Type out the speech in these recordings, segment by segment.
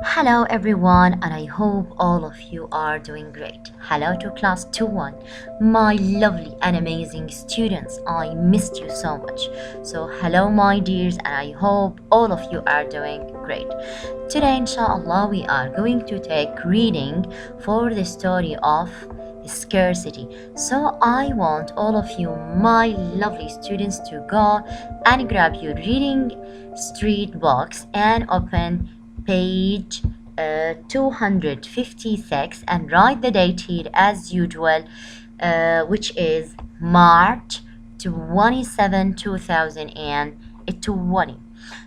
Hello everyone, and I hope all of you are doing great. Hello to class 2.1, my lovely and amazing students. I missed you so much. So hello my dears, and I hope all of you are doing great. Today inshallah we are going to take reading for the story of scarcity. So I want all of you, my lovely students, to go and grab your reading street box and open page 256 and write the date here as usual, which is March 27, 2020.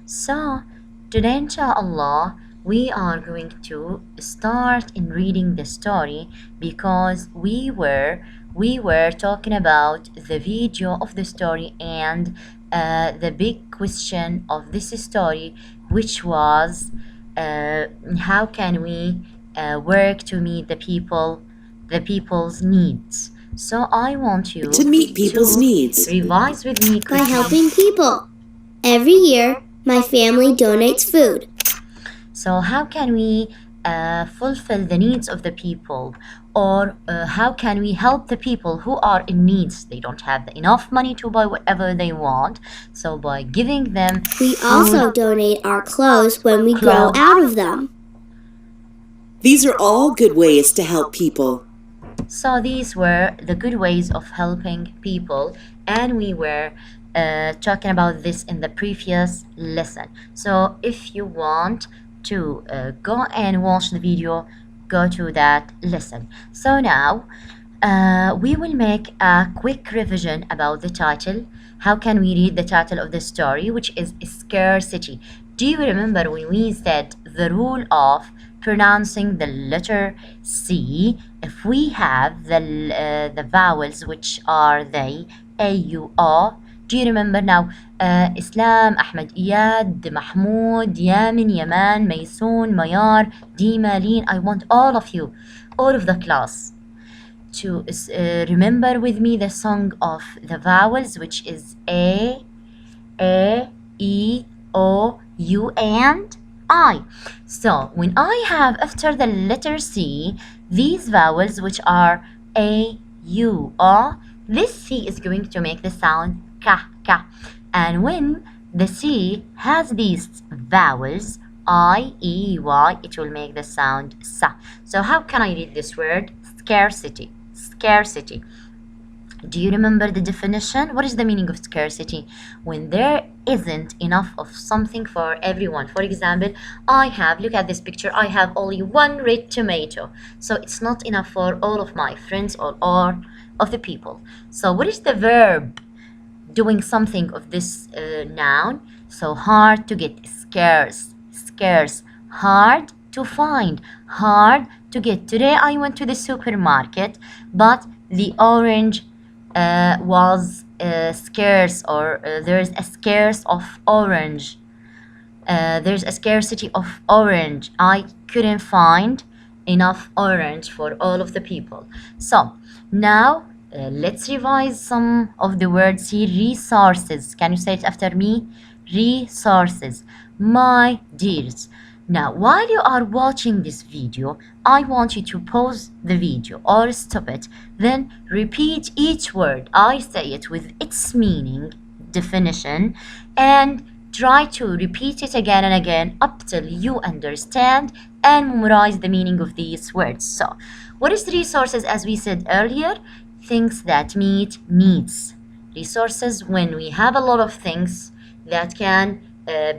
So today inshallah we are going to start in reading the story because we were talking about the video of the story and the big question of this story, which was how can we work to meet the people's needs. So I want you To meet people's to needs. revise with me By quickly. helping people. Every year, my family donates food. So how can we fulfill the needs of the people, or how can we help the people who are in needs? They don't have enough money to buy whatever they want. So by giving them We food, also donate our clothes when we grow out of them. These are all good ways to help people. So these were the good ways of helping people, and we were talking about this in the previous lesson. So if you want to go and watch the video, go to that lesson. So now we will make a quick revision about the title. How can we read the title of the story, which is Scarcity? Do you remember when we said the rule of pronouncing the letter C if we have the vowels, which are they A, U, O? Do you remember now? Islam, Ahmed, Iyad, Mahmoud, Yamin, Yaman, Maysoon, Mayar, Dima, Leen. I want all of you, all of the class, to remember with me the song of the vowels, which is A, E, O, U, and I. So when I have after the letter C these vowels, which are A, U, O, this C is going to make the sound ka, ka. And when the C has these vowels I, E, Y, it will make the sound sa. So how can I read this word? Scarcity. Scarcity. Do you remember the definition? What is the meaning of scarcity? When there isn't enough of something for everyone. For example, look at this picture, I have only one red tomato. So it's not enough for all of my friends or all of the people. So what is the verb doing something of this noun? So hard to get, scarce, scarce, hard to find, hard to get. Today I went to the supermarket, but the orange was scarce, or there's a scarce of orange. There's a scarcity of orange. I couldn't find enough orange for all of the people. So now let's revise some of the words here. Resources. Can you say it after me? Resources. My dears, now while you are watching this video, I want you to pause the video or stop it, then repeat each word. I say it with its meaning, definition, and try to repeat it again and again up till you understand and memorize the meaning of these words. So what is resources? As we said earlier, things that meet needs. Resources, when we have a lot of things that can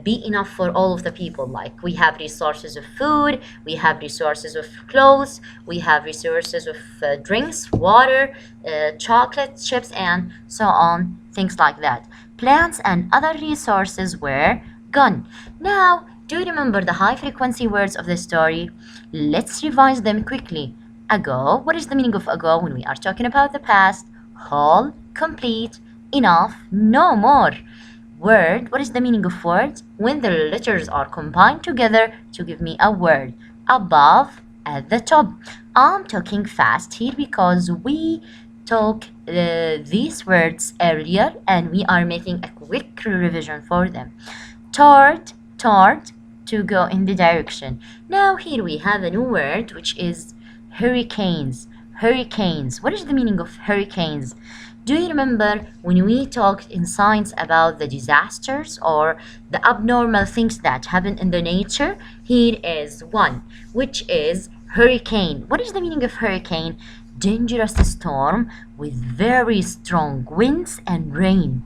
be enough for all of the people. Like we have resources of food, we have resources of clothes, we have resources of drinks, water, chocolate, chips, and so on, things like that. Plants and other resources were gone. Now, do you remember the high frequency words of the story? Let's revise them quickly. Ago, what is the meaning of ago when we are talking about the past? Whole, complete, enough, no more. Word, what is the meaning of words? When the letters are combined together to give me a word. Above, at the top. I'm talking fast here because we took these words earlier and we are making a quick revision for them. Toward, toward, to go in the direction. Now here we have a new word, which is hurricanes. Hurricanes. What is the meaning of hurricanes? Do you remember when we talked in science about the disasters or the abnormal things that happen in the nature? Here is one, which is hurricane. What is the meaning of hurricane? Dangerous storm with very strong winds and rain.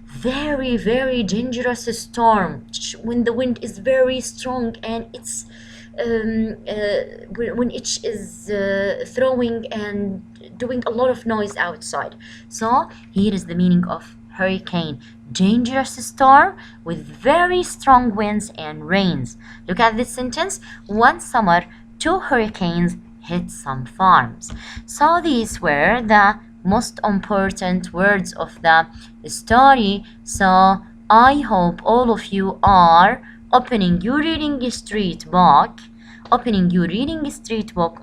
Very, very dangerous storm when the wind is very strong and it's when it is throwing and doing a lot of noise outside. So here is the meaning of hurricane: dangerous storm with very strong winds and rains. Look at this sentence: one summer 2 hurricanes hit some farms. So these were the most important words of the story. So I hope all of you are opening your reading street book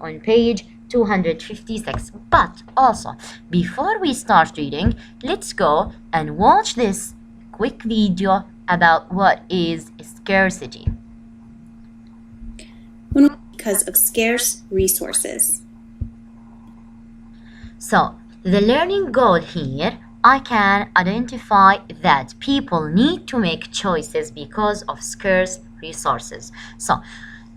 on page 256. But also, before we start reading, let's go and watch this quick video about what is scarcity. Because of scarce resources. So, the learning goal here, I can identify that people need to make choices because of scarce resources. So,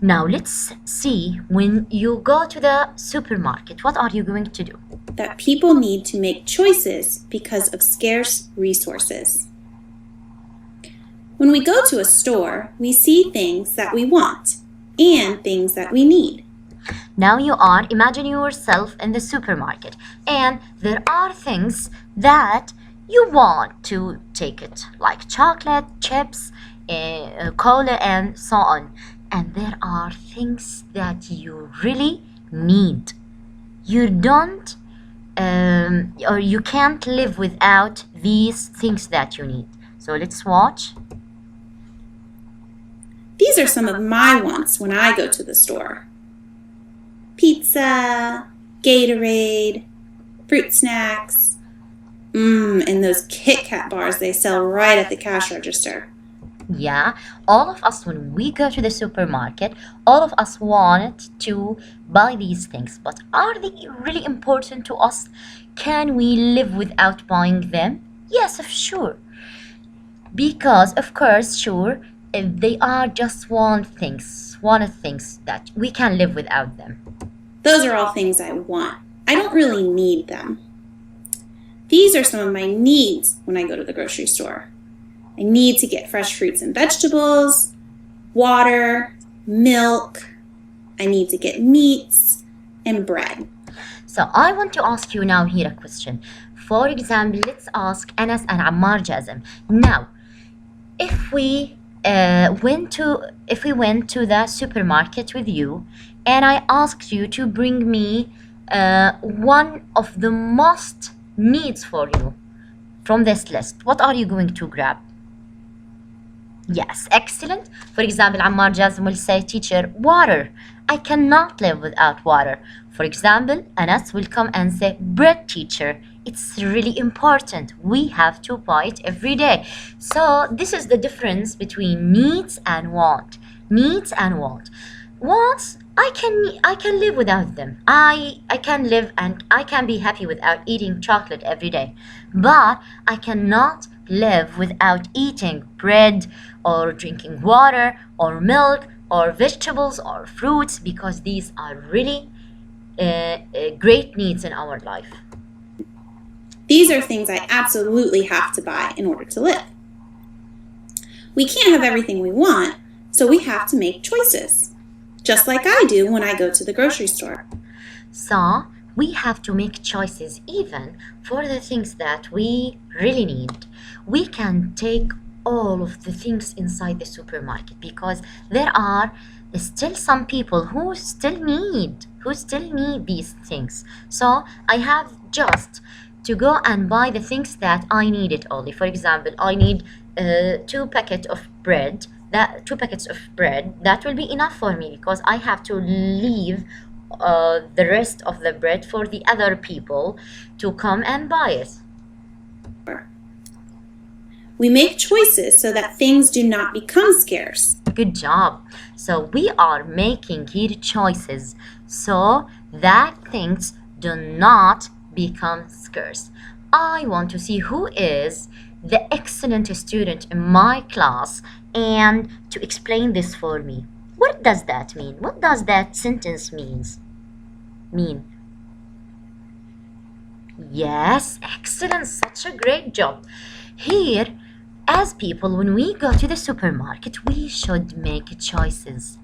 now let's see, when you go to the supermarket, what are you going to do? That people need to make choices because of scarce resources. When we go to a store, we see things that we want and things that we need. Now you are imagining yourself in the supermarket and there are things that you want to take it, like chocolate, chips, cola and so on. And there are things that you really need. You don't or you can't live without these things that you need. So let's watch. These are some of my wants when I go to the store. Pizza, Gatorade, fruit snacks, and those Kit Kat bars they sell right at the cash register. Yeah, all of us, when we go to the supermarket, all of us want to buy these things. But are they really important to us? Can we live without buying them? Yes, of sure. Because, of course, sure, they are just one of things that we can live without them. Those are all things I want. I don't really need them. These are some of my needs when I go to the grocery store. I need to get fresh fruits and vegetables, water, milk. I need to get meats and bread. So I want to ask you now here a question. For example, let's ask Anas and Ammar Jazem. Now, if we went to the supermarket with you and I asked you to bring me one of the most needs for you from this list, what are you going to grab? Yes, excellent. For example, Ammar Jazm will say, teacher, water. I cannot live without water. For example, Anas will come and say, bread, teacher. It's really important. We have to buy it every day. So this is the difference between needs and want. Needs and want. Wants, I can live without them. I can live and I can be happy without eating chocolate every day. But I cannot live without eating bread or drinking water or milk or vegetables or fruits, because these are really great needs in our life. These are things I absolutely have to buy in order to live. We can't have everything we want, so we have to make choices, just like I do when I go to the grocery store. So we have to make choices even for the things that we really need. We can take all of the things inside the supermarket because there are still some people who still need these things. So I have just to go and buy the things that I needed only. For example, I need 2 packets of bread. That 2 packets of bread, that will be enough for me because I have to leave the rest of the bread for the other people to come and buy it. We make choices so that things do not become scarce. Good job. So we are making here choices so that things do not become scarce. I want to see who is the excellent student in my class and to explain this for me. What does that mean? What does that sentence mean? Yes, excellent. Such a great job. Here, as people, when we go to the supermarket, we should make choices.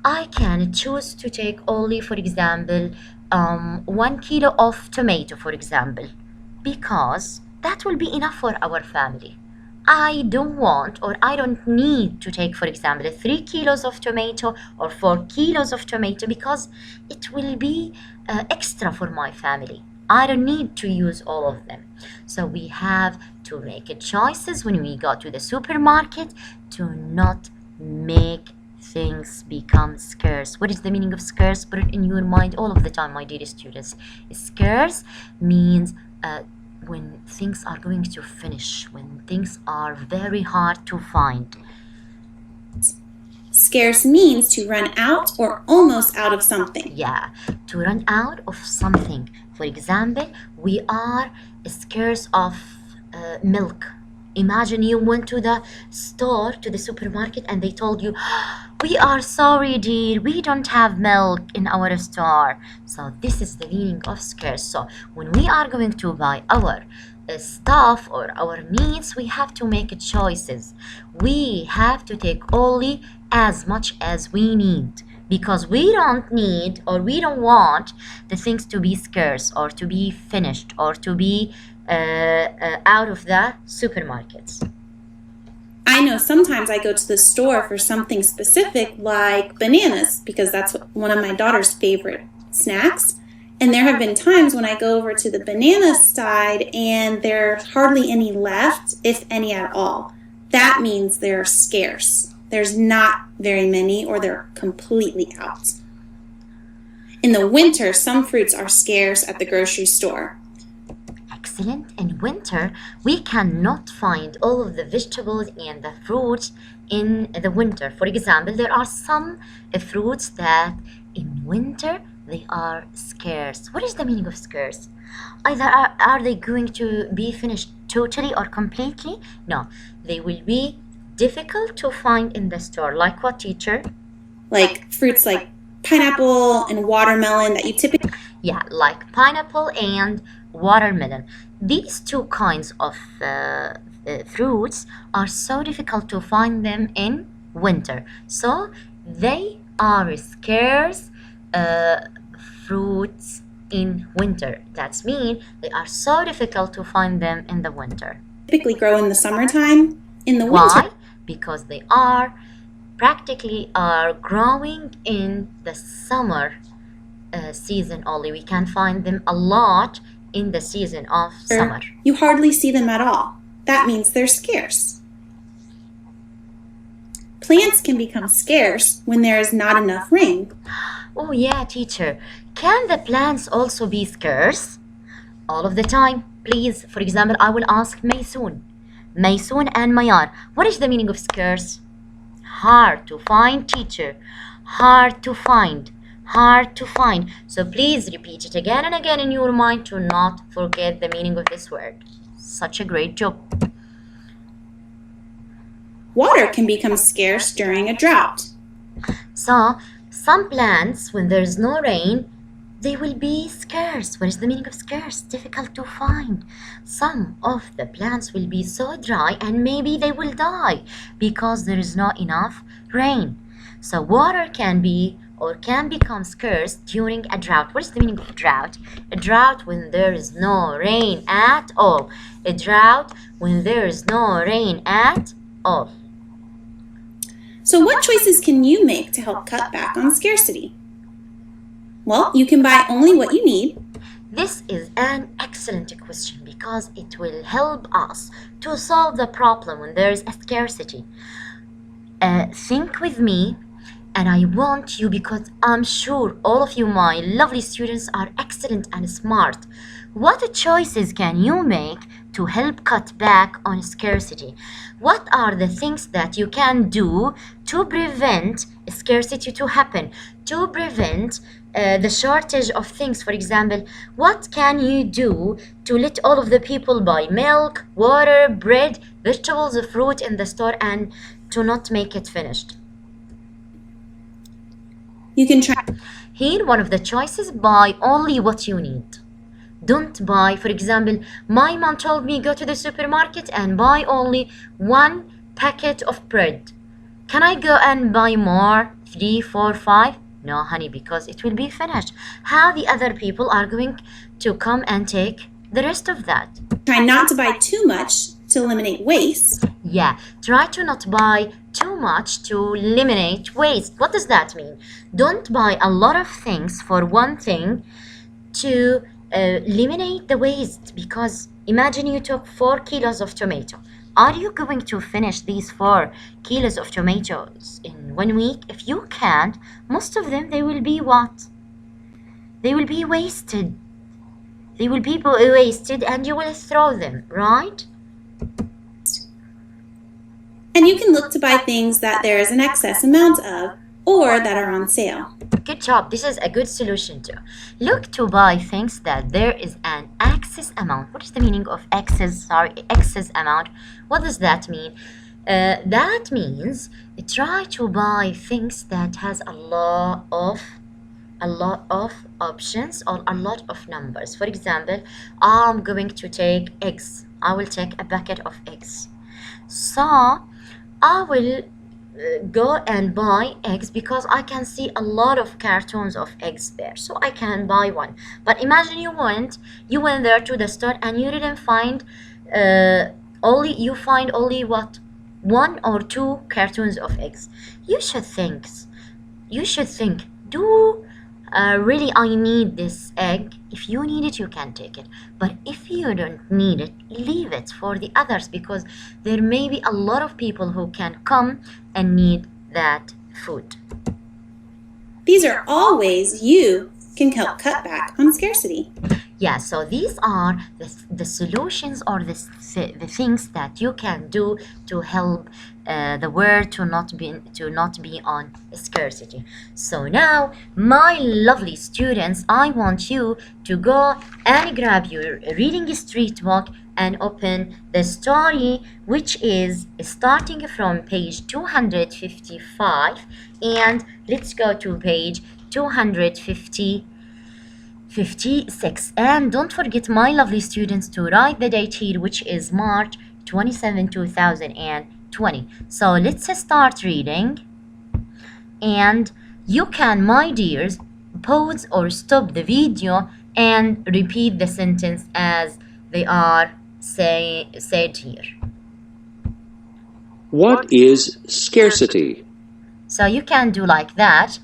I can choose to take only, for example, 1 kilo of tomato, for example, because that will be enough for our family. I don't want or I don't need to take, for example, 3 kilos of tomato or 4 kilos of tomato because it will be extra for my family. I don't need to use all of them. So we have to make choices when we go to the supermarket to not make things become scarce. What is the meaning of scarce? Put it in your mind all of the time, my dear students. Scarce means when things are going to finish, when things are very hard to find. Scarce means to run out or almost out of something. Yeah, to run out of something. For example, we are scarce of milk. Imagine you went to the store, to the supermarket, and they told you, we are sorry, dear, we don't have milk in our store. So this is the meaning of scarce. So when we are going to buy our stuff or our needs, we have to make choices. We have to take only as much as we need, because we don't need or we don't want the things to be scarce or to be finished or to be out of the supermarkets. I know sometimes I go to the store for something specific like bananas because that's one of my daughter's favorite snacks. And there have been times when I go over to the banana side and there's hardly any left, if any at all. That means they're scarce. There's not very many or they're completely out. In the winter, some fruits are scarce at the grocery store. Excellent. In winter, we cannot find all of the vegetables and the fruits in the winter. For example, there are some fruits that in winter they are scarce. What is the meaning of scarce? Either are they going to be finished totally or completely? No, they will be difficult to find in the store. Like what, teacher? Like fruits like pineapple and watermelon that you typically... Yeah, like pineapple and watermelon. These two kinds of fruits are so difficult to find them in winter. So they are scarce fruits in winter. That means they are so difficult to find them in the winter. Typically grow in the summertime. In the winter. Why? Because they are practically growing in the summer season only. We can find them a lot in the season of summer. You hardly see them at all. That means they're scarce. Plants can become scarce when there is not enough rain. Oh yeah, teacher. Can the plants also be scarce? All of the time. Please, for example, I will ask Maysoon and Mayan. What is the meaning of scarce? Hard to find, teacher. Hard to find. Hard to find. So please repeat it again and again in your mind to not forget the meaning of this word. Such a great job. Water can become scarce during a drought. So some plants, when there's no rain, they will be scarce. What is the meaning of scarce? Difficult to find. Some of the plants will be so dry and maybe they will die because there is not enough rain. So water can be or can become scarce during a drought. What is the meaning of drought? A drought when there is no rain at all. A drought when there is no rain at all. So what choices can you make to help cut back on scarcity? Well, you can buy only what you need. This is an excellent question because it will help us to solve the problem when there is a scarcity. Think with me, and I want you, because I'm sure all of you, my lovely students, are excellent and smart. What choices can you make to help cut back on scarcity? What are the things that you can do to prevent scarcity to happen, to prevent the shortage of things? For example, what can you do to let all of the people buy milk, water, bread, vegetables, fruit in the store and to not make it finished? You can try. Here, one of the choices: buy only what you need. Don't buy, for example, my mom told me go to the supermarket and buy only one packet of bread. Can I go and buy more? 3, 4, 5? No, honey, because it will be finished. How the other people are going to come and take the rest of that? Try not to buy too much to eliminate waste. Yeah, try to not buy too much to eliminate waste. What does that mean? Don't buy a lot of things for one thing to eliminate the waste, because imagine you took 4 kilos of tomato. Are you going to finish these 4 kilos of tomatoes in 1 week? If you can't, most of them, they will be what? They will be wasted. They will be wasted and you will throw them, right? And you can look to buy things that there is an excess amount of or that are on sale. Good job. This is a good solution too. Look to buy things that there is an excess amount. What is the meaning of excess? Excess amount. What does that mean? That means try to buy things that has a lot of options or a lot of numbers. For example, I'm going to take eggs. I will take a bucket of eggs. So I will go and buy eggs because I can see a lot of cartons of eggs there, so I can buy one. But imagine you went there to the store and you didn't find only what, 1 or 2 cartons of eggs. You should think, do really I need this egg? If you need it, you can take it, but if you don't need it, leave it for the others, because there may be a lot of people who can come and need that food. These are all ways you can help cut back on scarcity. Yeah, so these are the solutions or the things that you can do to help the world to not be on scarcity. So now, my lovely students, I want you to go and grab your reading street book and open the story, which is starting from page 255, and let's go to page 256. And don't forget, my lovely students, to write the date here, which is March 27, 2020. So let's start reading, and you can, my dears, pause or stop the video and repeat the sentence as they are said here. What is scarcity? So you can do like that.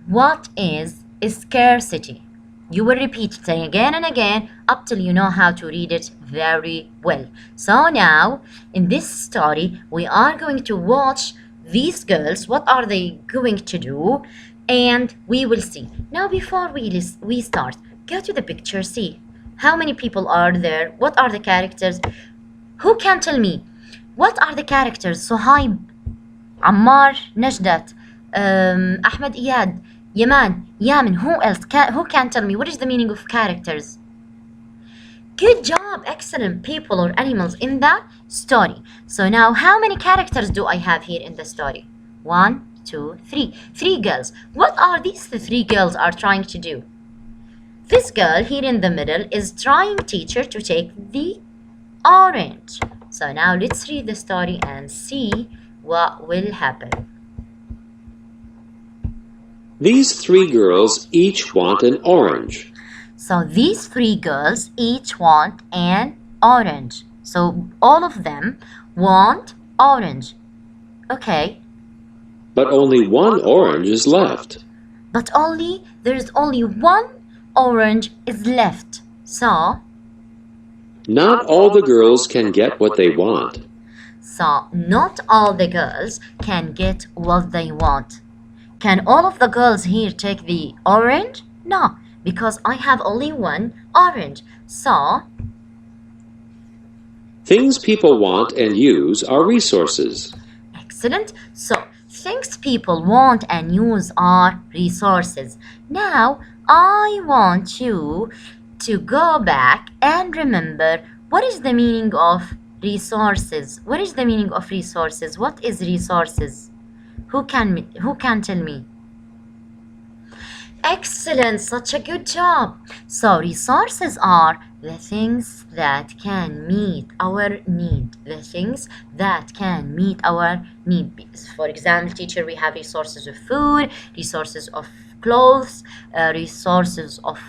What is scarcity? You will repeat it again and again up till you know how to read it very well. So now, in this story, we are going to watch these girls. What are they going to do? And we will see. Now, before we start, go to the picture, see how many people are there. What are the characters? Who can tell me? What are the characters? Suhaib, Ammar, Najdat, Ahmed Iyad, Yamin. Who else? Who can tell me what is the meaning of characters? Good job. Excellent people or animals in the story. So now, how many characters do I have here in the story? 1, 2, 3. 3 girls. What are these 3 girls are trying to do? This girl here in the middle is trying teacher to take the orange. So now let's read the story and see what will happen. These 3 girls each want an orange. So these 3 girls each want an orange. So all of them want orange. Okay. But only 1 orange is left. But there's only 1 orange is left. So not all the girls can get what they want. So not all the girls can get what they want. Can all of the girls here take the orange? No, because I have only one orange. So, Things people want and use are resources. excellent. So, things people want and use are resources. Now, I want you to go back and remember what is the meaning of resources. What is the meaning of resources? What is resources? Who can tell me? Excellent, such a good job. So resources are the things that can meet our need. The things that can meet our need. For example, teacher, we have resources of food, resources of clothes, resources of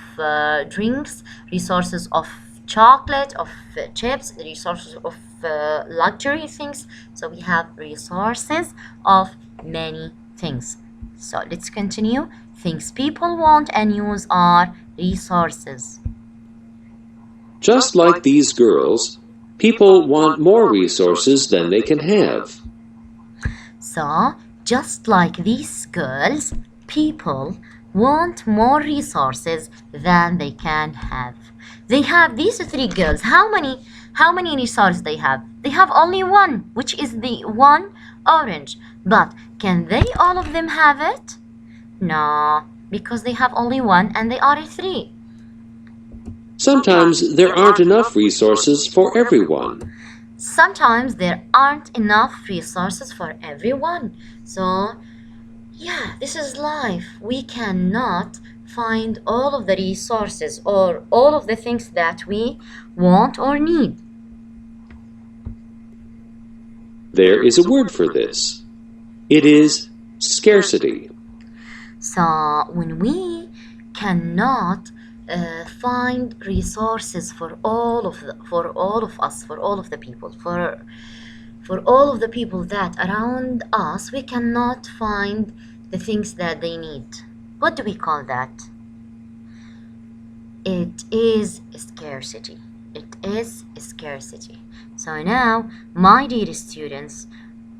drinks, resources of chocolate, of chips, resources of luxury things. So we have resources of many things. So let's continue. Things people want and use are resources. Just like these girls, people want more resources than they can have. So, just like these girls, people want more resources than they can have. They have these three girls. How many resources they have? They have only one, which is the one orange. But can they all of them have it? No, because they have only one and they are three. Sometimes there aren't enough resources for everyone. Sometimes there aren't enough resources for everyone. So, yeah, this is life. We cannot find all of the resources or all of the things that we want or need. There is a word for this. It is scarcity. So, when we cannot find resources for all of us, for all of the people, for all of the people that around us, we cannot find the things that they need. What do we call that? It is scarcity. It is scarcity. So now, my dear students,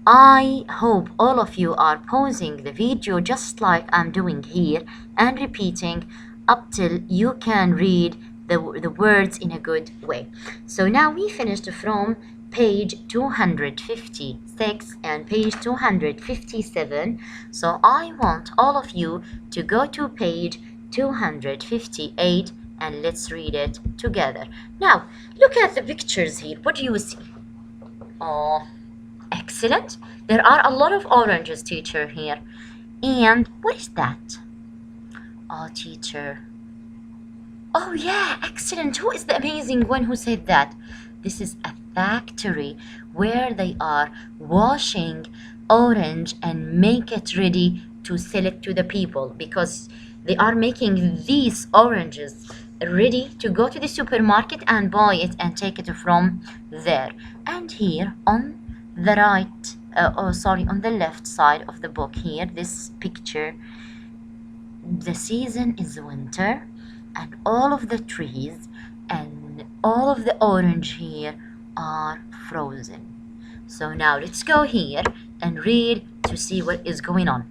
I hope all of you are pausing the video just like I'm doing here and repeating up till you can read the words in a good way. So now we finished from page 256 and page 257. So I want all of you to go to page 258 and let's read it together. Now, look at the pictures here. What do you see? Oh, excellent. There are a lot of oranges, teacher, here. And what is that? Oh, teacher. Oh, yeah, excellent. Who is the amazing one who said that? This is a factory where they are washing orange and make it ready to sell it to the people because they are making these oranges ready to go to the supermarket and buy it and take it from there. And here on the right, on the left side of the book here, this picture, the season is winter and all of the trees and all of the orange here are frozen. So now let's go here and read to see what is going on.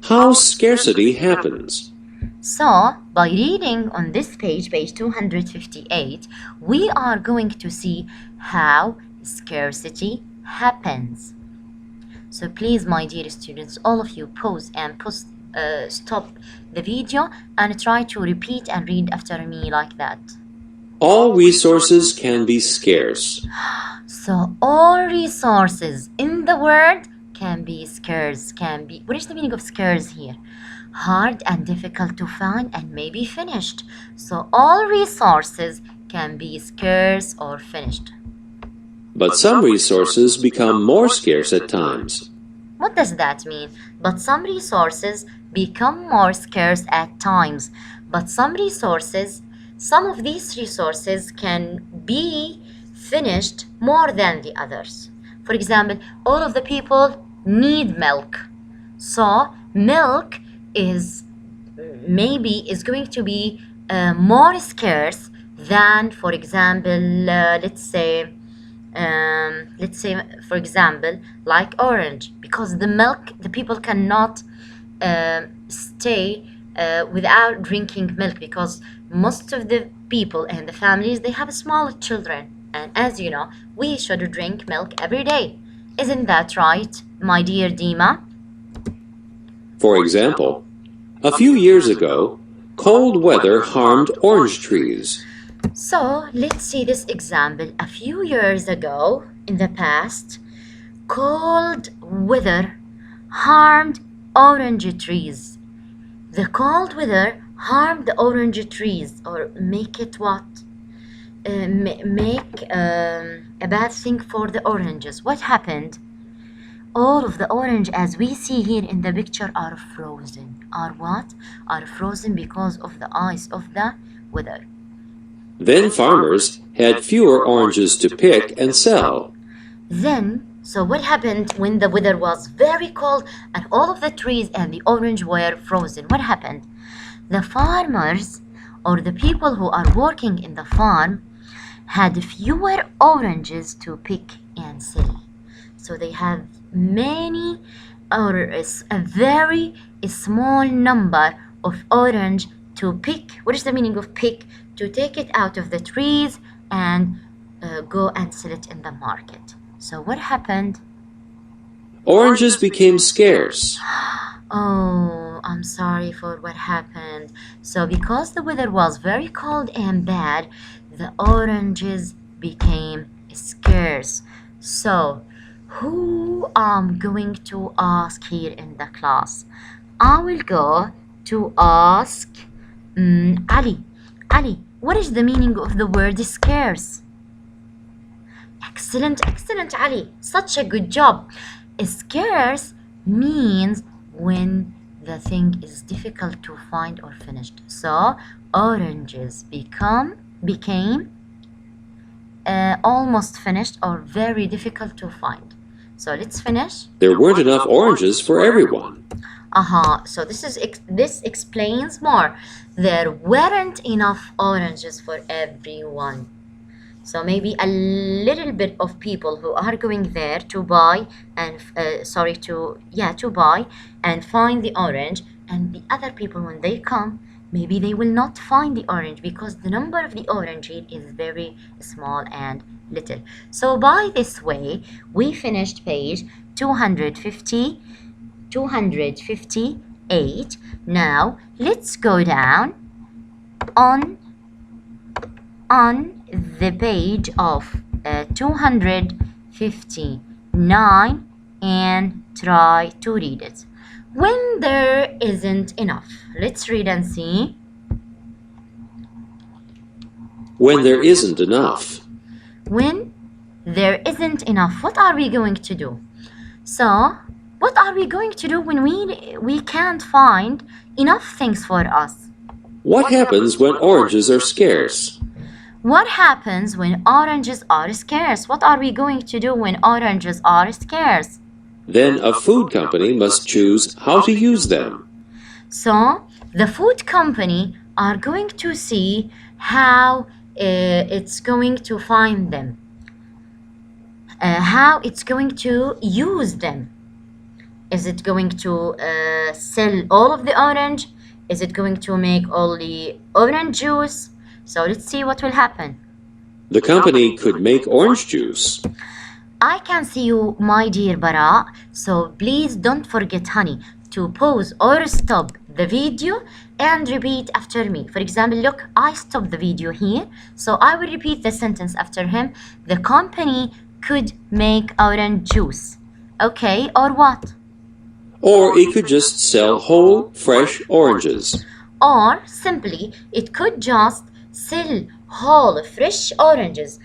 How scarcity happens. So, by reading on this page, page 258, we are going to see how scarcity happens. So please, my dear students, all of you pause and stop the video and try to repeat and read after me like that. All resources can be scarce. So all resources in the word can be scarce, what is the meaning of scarce here? Hard and difficult to find and maybe finished. So all resources can be scarce or finished. But some resources become more scarce at times. What does that mean? But some resources become more scarce at times. But some of these resources can be finished more than the others. For example, all of the people need milk. So milk is going to be more scarce than, for example, let's say for example like orange, because the milk, the people cannot stay without drinking milk, because most of the people and the families, they have small children, and as you know, we should drink milk every day. Isn't that right, my dear Dima? For example, a few years ago, cold weather harmed orange trees. So let's see this example. A few years ago, in the past, cold weather harmed orange trees. The cold weather harmed the orange trees, or make it what? Make a bad thing for the oranges. What happened? All of the orange, as we see here in the picture, are frozen. Are what? Are frozen because of the ice of the weather. Then farmers had fewer oranges to pick and sell. Then, so what happened when the weather was very cold and all of the trees and the orange were frozen? What happened? The farmers, or the people who are working in the farm, had fewer oranges to pick and sell. So they have many, or a very small number of orange to pick. What is the meaning of pick? To take it out of the trees and go and sell it in the market. So what happened? Oranges became scarce. Oh, I'm sorry for what happened. So because the weather was very cold and bad, the oranges became scarce. So who I'm going to ask here in the class? I will go to ask Ali. Ali, what is the meaning of the word scarce? Excellent, excellent, Ali. Such a good job. Scarce means when the thing is difficult to find or finished. So oranges became almost finished or very difficult to find. So let's finish. There weren't enough oranges for everyone. So this explains more. There weren't enough oranges for everyone. So maybe a little bit of people who are going there to buy and to buy and find the orange, and the other people when they come, maybe they will not find the orange because the number of the orange here is very small and little. So by this way, we finished page 258. Now let's go down on the page of 259 and try to read it. When there isn't enough. Let's read and see. When there isn't enough. When there isn't enough, what are we going to do? So, what are we going to do when we can't find enough things for us? What happens when oranges are scarce? What happens when oranges are scarce? What are we going to do when oranges are scarce? Then a food company must choose how to use them. So, the food company are going to see how it's going to find them, how it's going to use them. Is it going to sell all of the orange? Is it going to make only orange juice? So let's see what will happen. The company could make orange juice. I can see you, my dear Bara. So please don't forget, honey, to pause or stop the video and repeat after me. For example, look, I stopped the video here. So I will repeat the sentence after him. The company could make orange juice. Okay, or what? Or it could just sell whole, fresh oranges. Or simply, it could just sell whole, fresh oranges.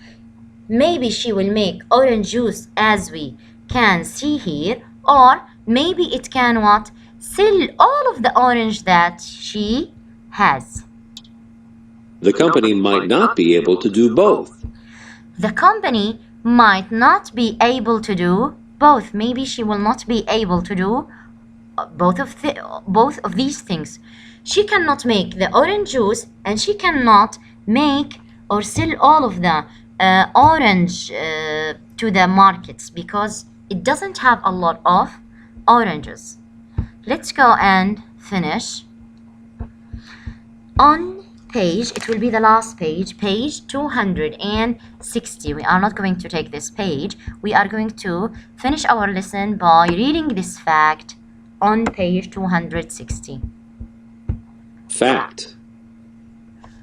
Maybe she will make orange juice as we can see here. Or maybe it can what? Sell all of the orange that she has. The company might not be able to do both. The company might not be able to do both. Maybe she will not be able to do both of these things. She cannot make the orange juice, and she cannot make or sell all of the orange to the markets because it doesn't have a lot of oranges. Let's go and finish. On page, it will be the last page, page 260. We are not going to take this page. We are going to finish our lesson by reading this fact on page 260. Fact.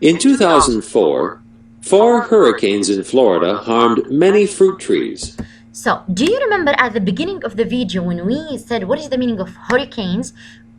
In 2004, 4 hurricanes in Florida harmed many fruit trees. So, do you remember at the beginning of the video when we said what is the meaning of hurricanes?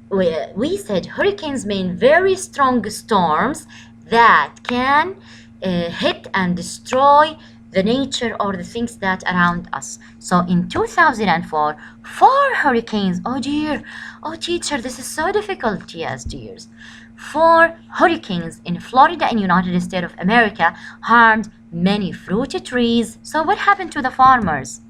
We said hurricanes mean very strong storms that can hit and destroy the nature or the things that around us. So in 2004, 4 hurricanes. Oh dear, oh teacher, this is so difficult. Yes, dears. 4 hurricanes in Florida and United States of America harmed many fruit trees. So what happened to the farmers?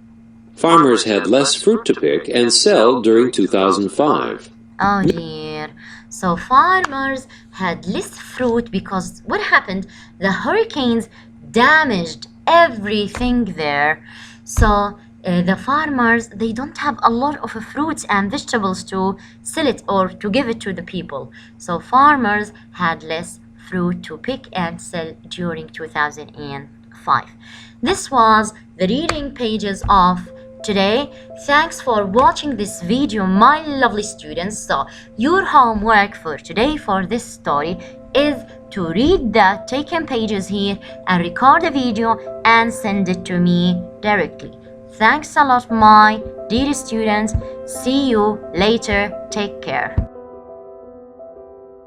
Farmers had less fruit to pick and sell during 2005. Oh dear. So farmers had less fruit because what happened? The hurricanes damaged everything there. So the farmers, they don't have a lot of fruits and vegetables to sell it or to give it to the people. So farmers had less fruit to pick and sell during 2005. This was the reading pages of today. Thanks for watching this video, my lovely students. So your homework for today for this story is to read the taken pages here and record the video and send it to me directly. Thanks a lot, my dear students. See you later. Take care.